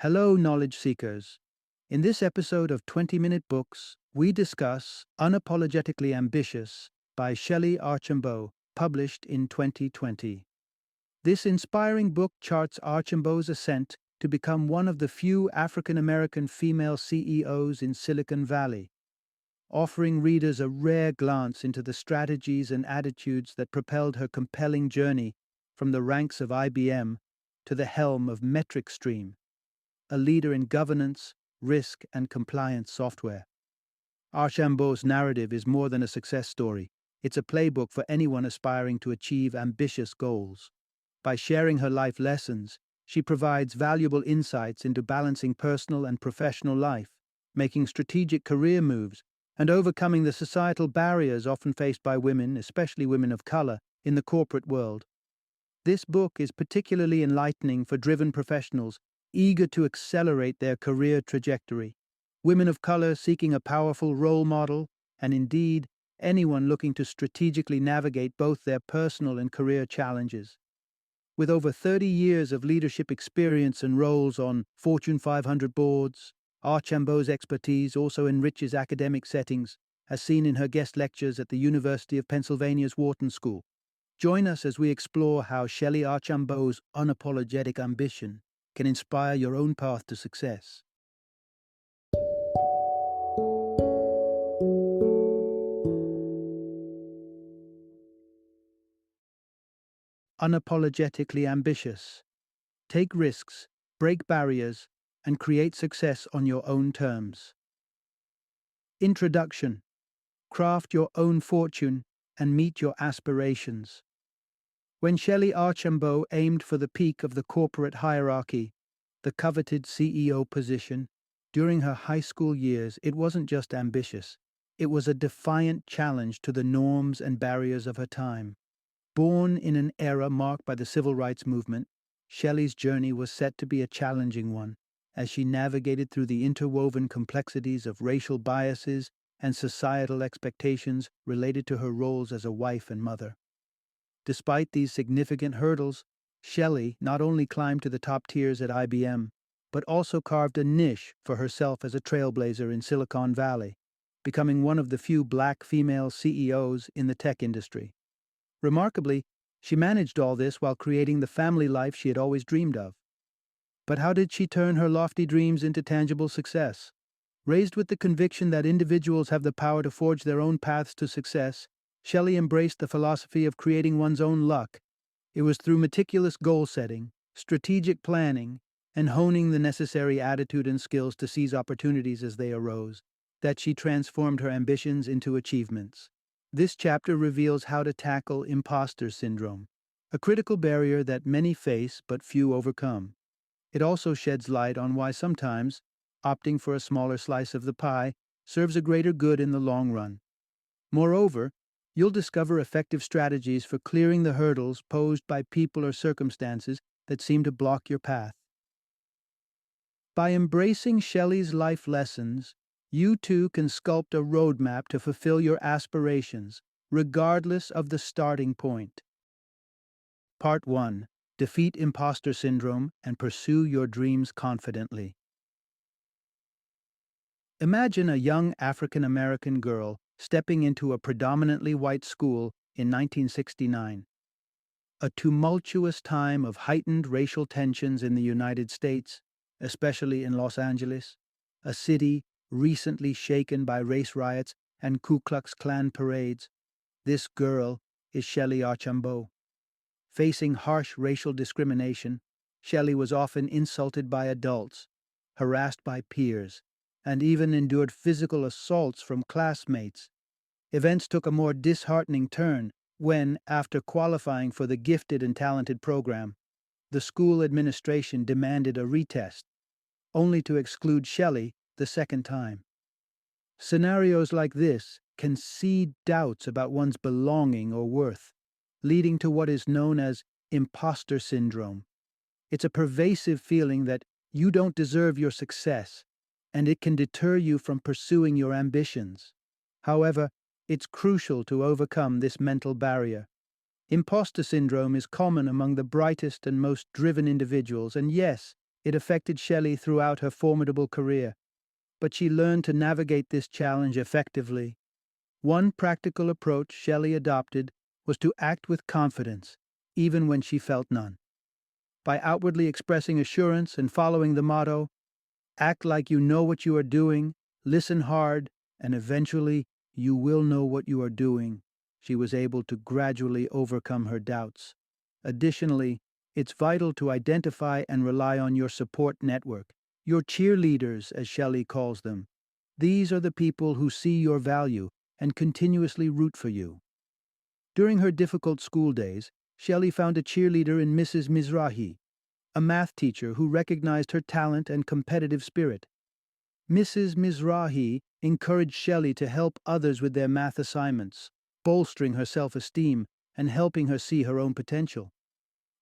Hello, knowledge seekers. In this episode of 20-Minute Books, we discuss Unapologetically Ambitious by Shellye Archambeau, published in 2020. This inspiring book charts Archambeau's ascent to become one of the few African American female CEOs in Silicon Valley, offering readers a rare glance into the strategies and attitudes that propelled her compelling journey from the ranks of IBM to the helm of MetricStream, a leader in governance, risk, and compliance software. Archambeau's narrative is more than a success story. It's a playbook for anyone aspiring to achieve ambitious goals. By sharing her life lessons, she provides valuable insights into balancing personal and professional life, making strategic career moves, and overcoming the societal barriers often faced by women, especially women of color, in the corporate world. This book is particularly enlightening for driven professionals eager to accelerate their career trajectory, women of color seeking a powerful role model, and indeed, anyone looking to strategically navigate both their personal and career challenges. With over 30 years of leadership experience and roles on Fortune 500 boards, Archambeau's expertise also enriches academic settings, as seen in her guest lectures at the University of Pennsylvania's Wharton School. Join us as we explore how Shellye Archambeau's unapologetic ambition can inspire your own path to success. Unapologetically ambitious. Take risks, break barriers, and create success on your own terms. Introduction. Craft your own fortune and meet your aspirations. When Shellye Archambeau aimed for the peak of the corporate hierarchy, the coveted CEO position, during her high school years, it wasn't just ambitious. It was a defiant challenge to the norms and barriers of her time. Born in an era marked by the civil rights movement, Shellye's journey was set to be a challenging one, as she navigated through the interwoven complexities of racial biases and societal expectations related to her roles as a wife and mother. Despite these significant hurdles, Shellye not only climbed to the top tiers at IBM, but also carved a niche for herself as a trailblazer in Silicon Valley, becoming one of the few black female CEOs in the tech industry. Remarkably, she managed all this while creating the family life she had always dreamed of. But how did she turn her lofty dreams into tangible success? Raised with the conviction that individuals have the power to forge their own paths to success, Shellye embraced the philosophy of creating one's own luck. It was through meticulous goal setting, strategic planning, and honing the necessary attitude and skills to seize opportunities as they arose that she transformed her ambitions into achievements. This chapter reveals how to tackle imposter syndrome, a critical barrier that many face but few overcome. It also sheds light on why sometimes opting for a smaller slice of the pie serves a greater good in the long run. Moreover, you'll discover effective strategies for clearing the hurdles posed by people or circumstances that seem to block your path. By embracing Shellye's life lessons, you too can sculpt a roadmap to fulfill your aspirations, regardless of the starting point. Part 1. Defeat imposter syndrome and pursue your dreams confidently. Imagine a young African American girl stepping into a predominantly white school in 1969. A tumultuous time of heightened racial tensions in the United States, especially in Los Angeles, a city recently shaken by race riots and Ku Klux Klan parades. This girl is Shellye Archambeau. Facing harsh racial discrimination, Shellye was often insulted by adults, harassed by peers, and even endured physical assaults from classmates. Events took a more disheartening turn when, after qualifying for the gifted and talented program, the school administration demanded a retest, only to exclude Shellye the second time. Scenarios like this can seed doubts about one's belonging or worth, leading to what is known as imposter syndrome. It's a pervasive feeling that you don't deserve your success, and it can deter you from pursuing your ambitions. However, it's crucial to overcome this mental barrier. Imposter syndrome is common among the brightest and most driven individuals, and yes, It affected Shellye throughout her formidable career, but she learned to navigate this challenge effectively. One practical approach Shellye adopted was to act with confidence, even when she felt none. By outwardly expressing assurance and following the motto, act like you know what you are doing, listen hard, and eventually you will know what you are doing, she was able to gradually overcome her doubts. Additionally, it's vital to identify and rely on your support network, your cheerleaders, as Shellye calls them. These are the people who see your value and continuously root for you. During her difficult school days, Shellye found a cheerleader in Mrs. Mizrahi, a math teacher who recognized her talent and competitive spirit. Mrs. Mizrahi encouraged Shellye to help others with their math assignments, bolstering her self-esteem and helping her see her own potential.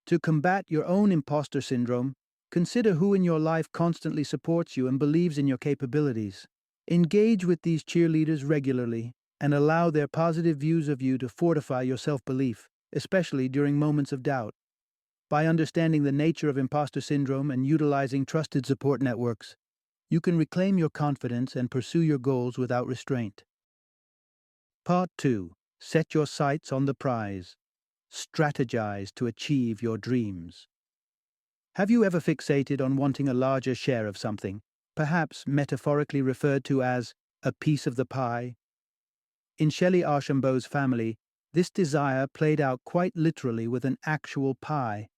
To combat your own imposter syndrome, consider who in your life constantly supports you and believes in your capabilities. Engage with these cheerleaders regularly and allow their positive views of you to fortify your self-belief, especially during moments of doubt. By understanding the nature of imposter syndrome and utilizing trusted support networks, you can reclaim your confidence and pursue your goals without restraint. Part 2. Set your sights on the prize. Strategize to achieve your dreams. Have you ever fixated on wanting a larger share of something, perhaps metaphorically referred to as a piece of the pie? In Shellye Archambeau's family, this desire played out quite literally with an actual pie.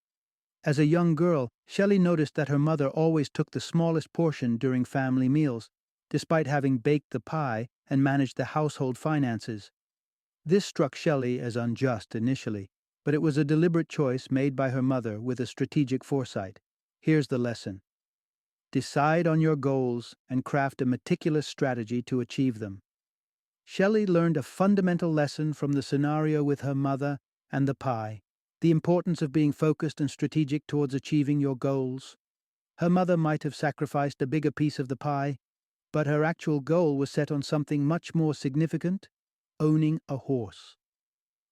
As a young girl, Shellye noticed that her mother always took the smallest portion during family meals, despite having baked the pie and managed the household finances. This struck Shellye as unjust initially, but it was a deliberate choice made by her mother with a strategic foresight. Here's the lesson. Decide on your goals and craft a meticulous strategy to achieve them. Shellye learned a fundamental lesson from the scenario with her mother and the pie, the importance of being focused and strategic towards achieving your goals. Her mother might have sacrificed a bigger piece of the pie, but her actual goal was set on something much more significant: owning a horse.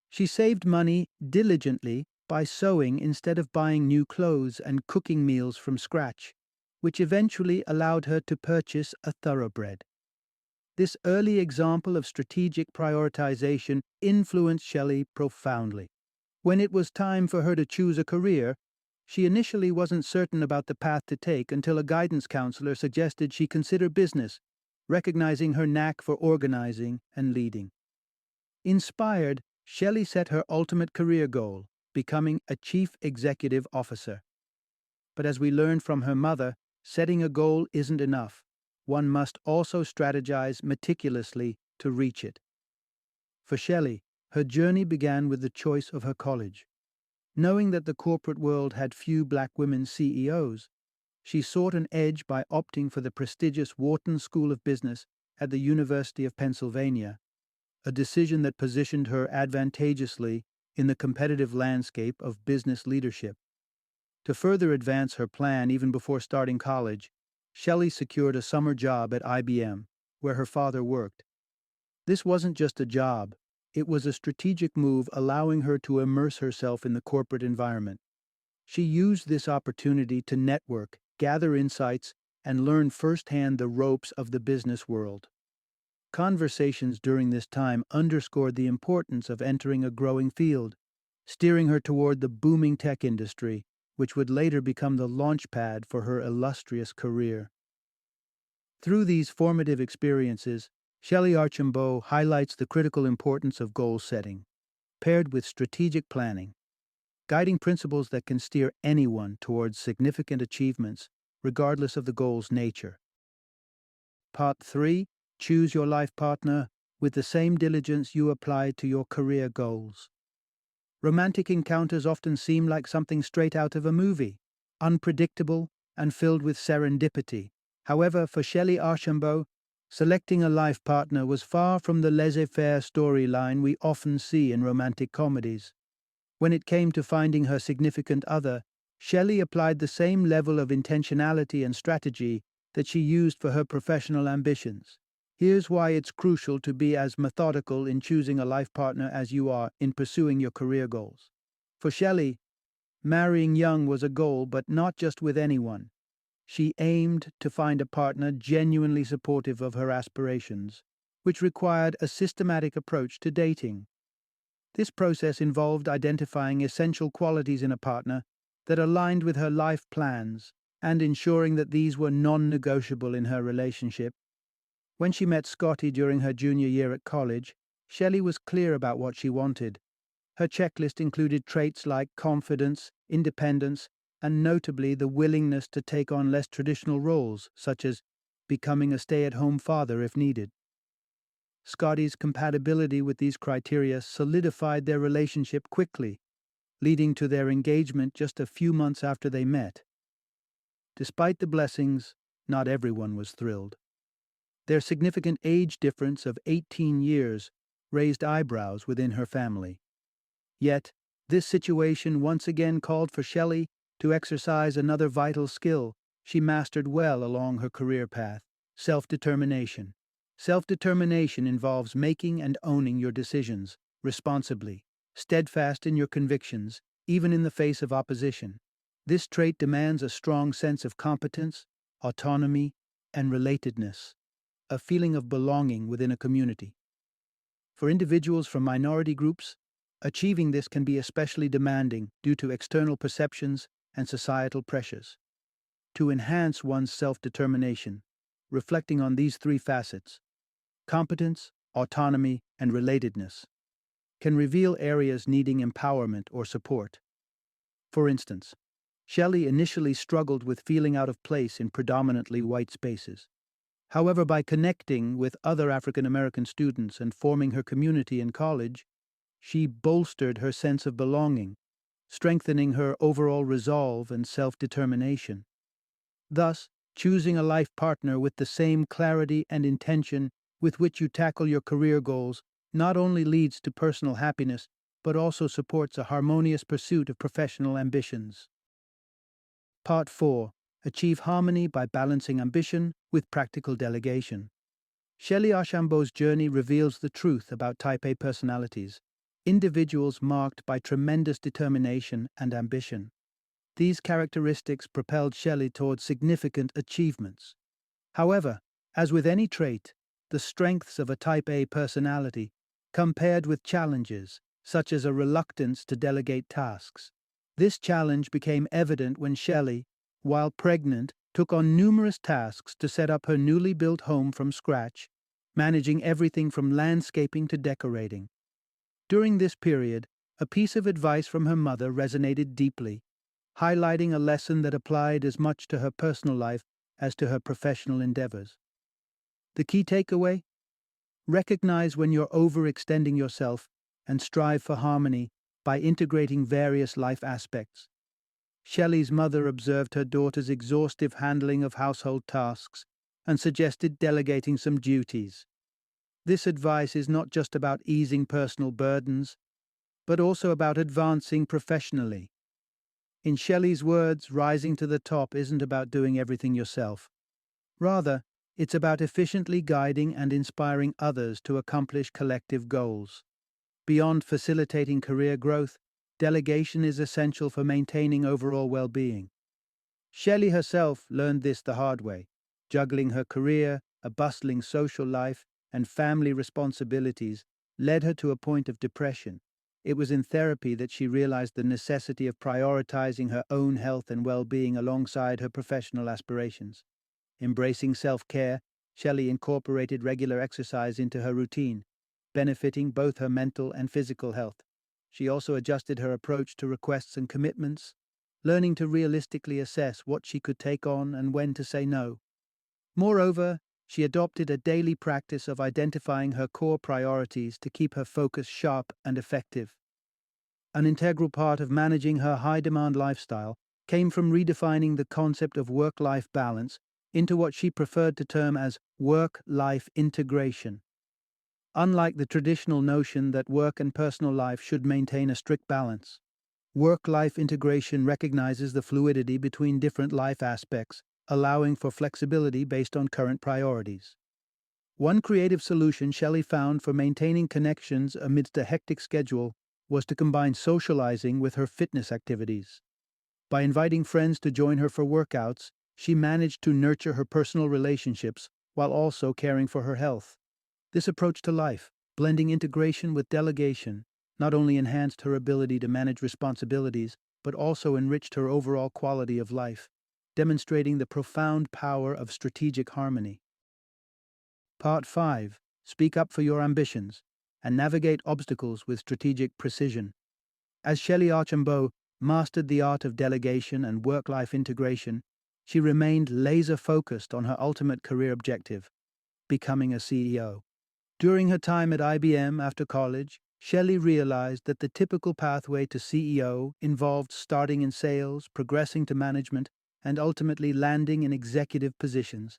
She saved money diligently by sewing instead of buying new clothes and cooking meals from scratch, which eventually allowed her to purchase a thoroughbred. This early example of strategic prioritization influenced Shellye profoundly. When it was time for her to choose a career, she initially wasn't certain about the path to take until a guidance counselor suggested she consider business, recognizing her knack for organizing and leading. Inspired, Shellye set her ultimate career goal, becoming a chief executive officer. But as we learned from her mother, setting a goal isn't enough. One must also strategize meticulously to reach it. For Shellye, her journey began with the choice of her college. Knowing that the corporate world had few black women CEOs, she sought an edge by opting for the prestigious Wharton School of Business at the University of Pennsylvania, a decision that positioned her advantageously in the competitive landscape of business leadership. To further advance her plan even before starting college, Shellye secured a summer job at IBM, where her father worked. This wasn't just a job, it was a strategic move allowing her to immerse herself in the corporate environment. She used this opportunity to network, gather insights, and learn firsthand the ropes of the business world. Conversations during this time underscored the importance of entering a growing field, steering her toward the booming tech industry, which would later become the launchpad for her illustrious career. Through these formative experiences, Shellye Archambeau highlights the critical importance of goal setting, paired with strategic planning, guiding principles that can steer anyone towards significant achievements, regardless of the goal's nature. Part 3. Choose your life partner with the same diligence you applied to your career goals. Romantic encounters often seem like something straight out of a movie, unpredictable and filled with serendipity. However, for Shellye Archambeau, selecting a life partner was far from the laissez-faire storyline we often see in romantic comedies. When it came to finding her significant other, Shellye applied the same level of intentionality and strategy that she used for her professional ambitions. Here's why it's crucial to be as methodical in choosing a life partner as you are in pursuing your career goals. For Shellye, marrying young was a goal, but not just with anyone. She aimed to find a partner genuinely supportive of her aspirations, which required a systematic approach to dating. This process involved identifying essential qualities in a partner that aligned with her life plans and ensuring that these were non-negotiable in her relationship. When she met Scotty during her junior year at college, Shellye was clear about what she wanted. Her checklist included traits like confidence, independence, and notably the willingness to take on less traditional roles, such as becoming a stay-at-home father if needed. Scotty's compatibility with these criteria solidified their relationship quickly, leading to their engagement just a few months after they met. Despite the blessings, not everyone was thrilled. Their significant age difference of 18 years raised eyebrows within her family. Yet, this situation once again called for Shellye to exercise another vital skill she mastered well along her career path: self-determination. Self-determination involves making and owning your decisions responsibly, steadfast in your convictions, even in the face of opposition. This trait demands a strong sense of competence, autonomy, and relatedness, a feeling of belonging within a community. For individuals from minority groups, achieving this can be especially demanding due to external perceptions and societal pressures. To enhance one's self-determination, reflecting on these three facets: competence, autonomy, and relatedness, can reveal areas needing empowerment or support. For instance, Shellye initially struggled with feeling out of place in predominantly white spaces. However, by connecting with other African American students and forming her community in college, she bolstered her sense of belonging, strengthening her overall resolve and self-determination. Thus, choosing a life partner with the same clarity and intention with which you tackle your career goals not only leads to personal happiness, but also supports a harmonious pursuit of professional ambitions. Part 4. Achieve harmony by balancing ambition with practical delegation. Shellye Archambeau's journey reveals the truth about Type A personalities, individuals marked by tremendous determination and ambition. These characteristics propelled Shellye towards significant achievements. However, as with any trait, the strengths of a Type A personality come paired with challenges, such as a reluctance to delegate tasks. This challenge became evident when Shellye, while pregnant, took on numerous tasks to set up her newly built home from scratch, managing everything from landscaping to decorating. During this period, a piece of advice from her mother resonated deeply, highlighting a lesson that applied as much to her personal life as to her professional endeavors. The key takeaway? Recognize when you're overextending yourself and strive for harmony by integrating various life aspects. Shellye's mother observed her daughter's exhaustive handling of household tasks and suggested delegating some duties. This advice is not just about easing personal burdens, but also about advancing professionally. In Shellye's words, rising to the top isn't about doing everything yourself. Rather, it's about efficiently guiding and inspiring others to accomplish collective goals. Beyond facilitating career growth, delegation is essential for maintaining overall well-being. Shellye herself learned this the hard way, juggling her career, a bustling social life, and family responsibilities led her to a point of depression. It was in therapy that she realized the necessity of prioritizing her own health and well-being alongside her professional aspirations. Embracing self-care, Shellye incorporated regular exercise into her routine, benefiting both her mental and physical health. She also adjusted her approach to requests and commitments, learning to realistically assess what she could take on and when to say no. Moreover, she adopted a daily practice of identifying her core priorities to keep her focus sharp and effective. An integral part of managing her high-demand lifestyle came from redefining the concept of work-life balance into what she preferred to term as work-life integration. Unlike the traditional notion that work and personal life should maintain a strict balance, work-life integration recognizes the fluidity between different life aspects, allowing for flexibility based on current priorities. One creative solution Shellye found for maintaining connections amidst a hectic schedule was to combine socializing with her fitness activities. By inviting friends to join her for workouts, she managed to nurture her personal relationships while also caring for her health. This approach to life, blending integration with delegation, not only enhanced her ability to manage responsibilities, but also enriched her overall quality of life, demonstrating the profound power of strategic harmony. Part 5. Speak up for your ambitions and navigate obstacles with strategic precision. As Shellye Archambeau mastered the art of delegation and work-life integration, she remained laser-focused on her ultimate career objective, becoming a CEO. During her time at IBM after college, Shellye realized that the typical pathway to CEO involved starting in sales, progressing to management, and ultimately landing in executive positions.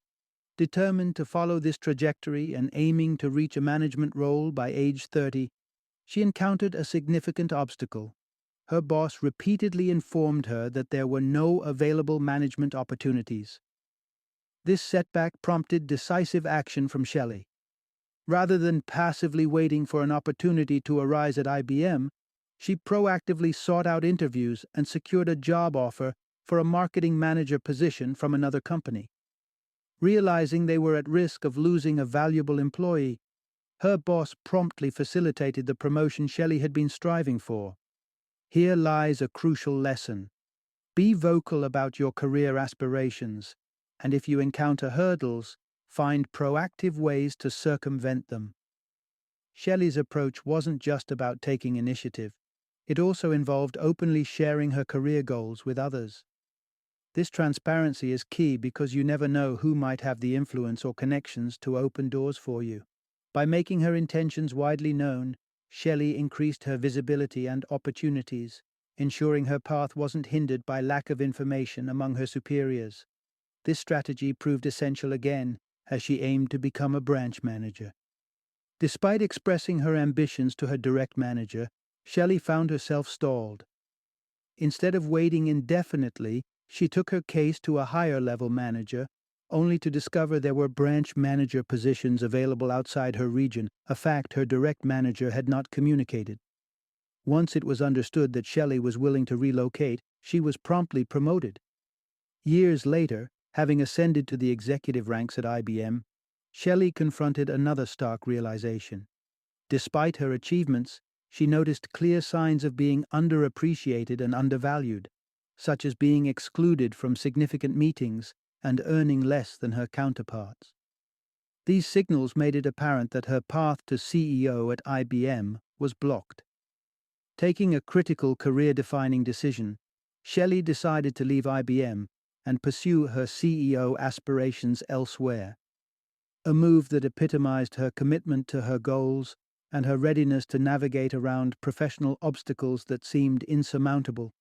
Determined to follow this trajectory and aiming to reach a management role by age 30, she encountered a significant obstacle. Her boss repeatedly informed her that there were no available management opportunities. This setback prompted decisive action from Shellye. Rather than passively waiting for an opportunity to arise at IBM, she proactively sought out interviews and secured a job offer for a marketing manager position from another company. Realizing they were at risk of losing a valuable employee, her boss promptly facilitated the promotion Shellye had been striving for. Here lies a crucial lesson. Be vocal about your career aspirations, and if you encounter hurdles, find proactive ways to circumvent them. Shelley's approach wasn't just about taking initiative. It also involved openly sharing her career goals with others. This transparency is key because you never know who might have the influence or connections to open doors for you. By making her intentions widely known, Shellye increased her visibility and opportunities, ensuring her path wasn't hindered by lack of information among her superiors. This strategy proved essential again as she aimed to become a branch manager. Despite expressing her ambitions to her direct manager, Shellye found herself stalled. Instead of waiting indefinitely, she took her case to a higher-level manager, only to discover there were branch manager positions available outside her region, a fact her direct manager had not communicated. Once it was understood that Shellye was willing to relocate, she was promptly promoted. Years later, having ascended to the executive ranks at IBM, Shellye confronted another stark realization. Despite her achievements, she noticed clear signs of being underappreciated and undervalued, such as being excluded from significant meetings and earning less than her counterparts. These signals made it apparent that her path to CEO at IBM was blocked. Taking a critical career-defining decision, Shellye decided to leave IBM and pursue her CEO aspirations elsewhere, a move that epitomized her commitment to her goals and her readiness to navigate around professional obstacles that seemed insurmountable.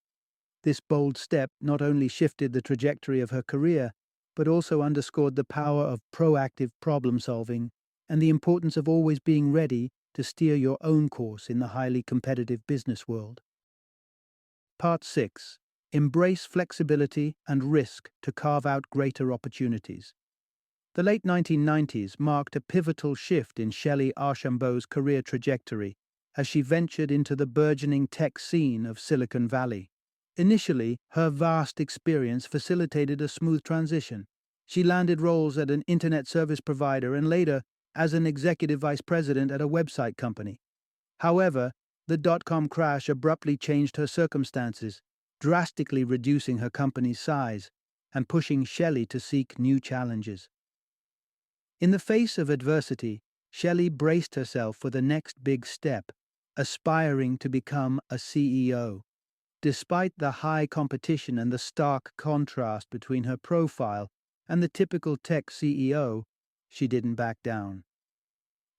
This bold step not only shifted the trajectory of her career, but also underscored the power of proactive problem-solving and the importance of always being ready to steer your own course in the highly competitive business world. Part 6. Embrace flexibility and risk to carve out greater opportunities. The late 1990s marked a pivotal shift in Shellye Archambeau's career trajectory as she ventured into the burgeoning tech scene of Silicon Valley. Initially, her vast experience facilitated a smooth transition. She landed roles at an internet service provider and later as an executive vice president at a website company. However, the dot-com crash abruptly changed her circumstances, drastically reducing her company's size and pushing Shellye to seek new challenges. In the face of adversity, Shellye braced herself for the next big step, aspiring to become a CEO. Despite the high competition and the stark contrast between her profile and the typical tech CEO, she didn't back down.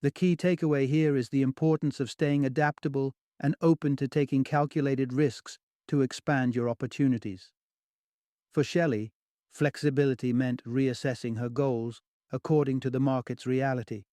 The key takeaway here is the importance of staying adaptable and open to taking calculated risks to expand your opportunities. For Shellye, flexibility meant reassessing her goals according to the market's reality.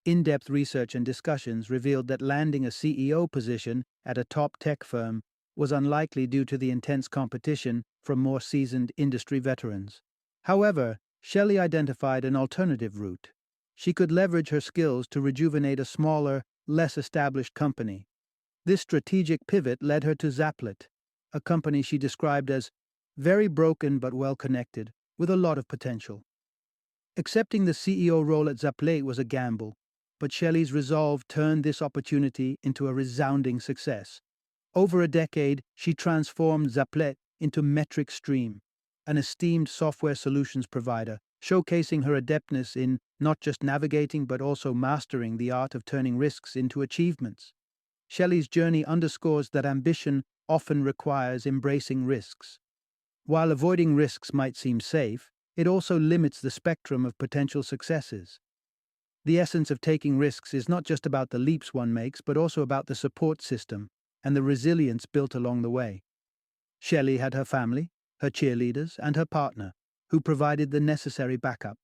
In-depth research and discussions revealed that landing a CEO position at a top tech firm was unlikely due to the intense competition from more seasoned industry veterans. However, Shellye identified an alternative route. She could leverage her skills to rejuvenate a smaller, less established company. This strategic pivot led her to Zaplet, a company she described as very broken but well-connected, with a lot of potential. Accepting the CEO role at Zapplet was a gamble, but Shellye's resolve turned this opportunity into a resounding success. Over a decade, she transformed Zapplet into Metric Stream, an esteemed software solutions provider, showcasing her adeptness in not just navigating but also mastering the art of turning risks into achievements. Shellye's journey underscores that ambition often requires embracing risks. While avoiding risks might seem safe, it also limits the spectrum of potential successes. The essence of taking risks is not just about the leaps one makes, but also about the support system and the resilience built along the way. Shellye had her family, her cheerleaders, and her partner, who provided the necessary backup,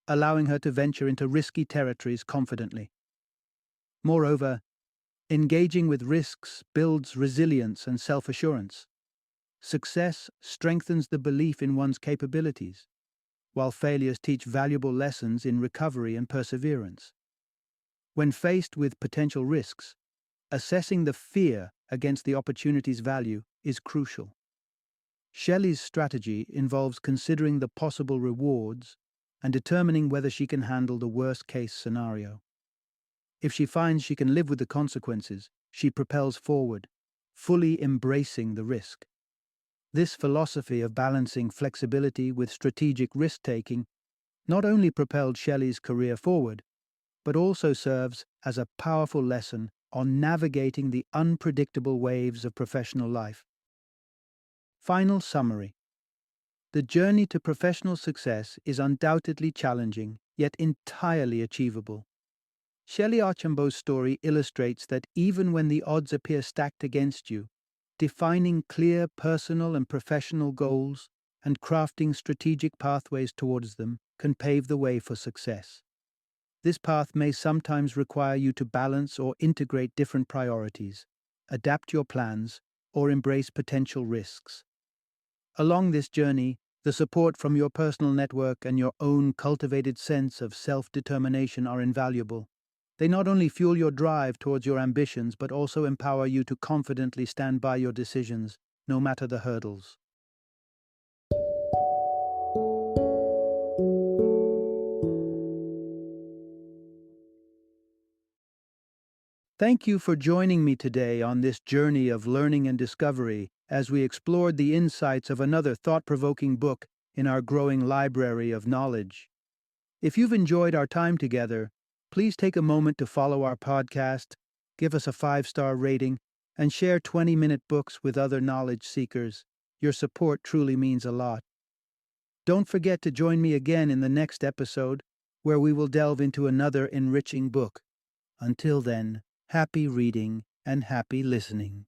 allowing her to venture into risky territories confidently. Moreover, engaging with risks builds resilience and self-assurance. Success strengthens the belief in one's capabilities, while failures teach valuable lessons in recovery and perseverance. When faced with potential risks, assessing the fear against the opportunity's value is crucial. Shellye's strategy involves considering the possible rewards and determining whether she can handle the worst-case scenario. If she finds she can live with the consequences, she propels forward, fully embracing the risk. This philosophy of balancing flexibility with strategic risk-taking not only propelled Shellye's career forward, but also serves as a powerful lesson on navigating the unpredictable waves of professional life. Final summary. The journey to professional success is undoubtedly challenging, yet entirely achievable. Shellye Archambeau's story illustrates that even when the odds appear stacked against you, defining clear personal and professional goals and crafting strategic pathways towards them can pave the way for success. This path may sometimes require you to balance or integrate different priorities, adapt your plans, or embrace potential risks. Along this journey, the support from your personal network and your own cultivated sense of self-determination are invaluable. They not only fuel your drive towards your ambitions, but also empower you to confidently stand by your decisions, no matter the hurdles. Thank you for joining me today on this journey of learning and discovery as we explored the insights of another thought-provoking book in our growing library of knowledge. If you've enjoyed our time together, please take a moment to follow our podcast, give us a 5-star rating, and share 20-minute books with other knowledge seekers. Your support truly means a lot. Don't forget to join me again in the next episode, where we will delve into another enriching book. Until then, happy reading and happy listening.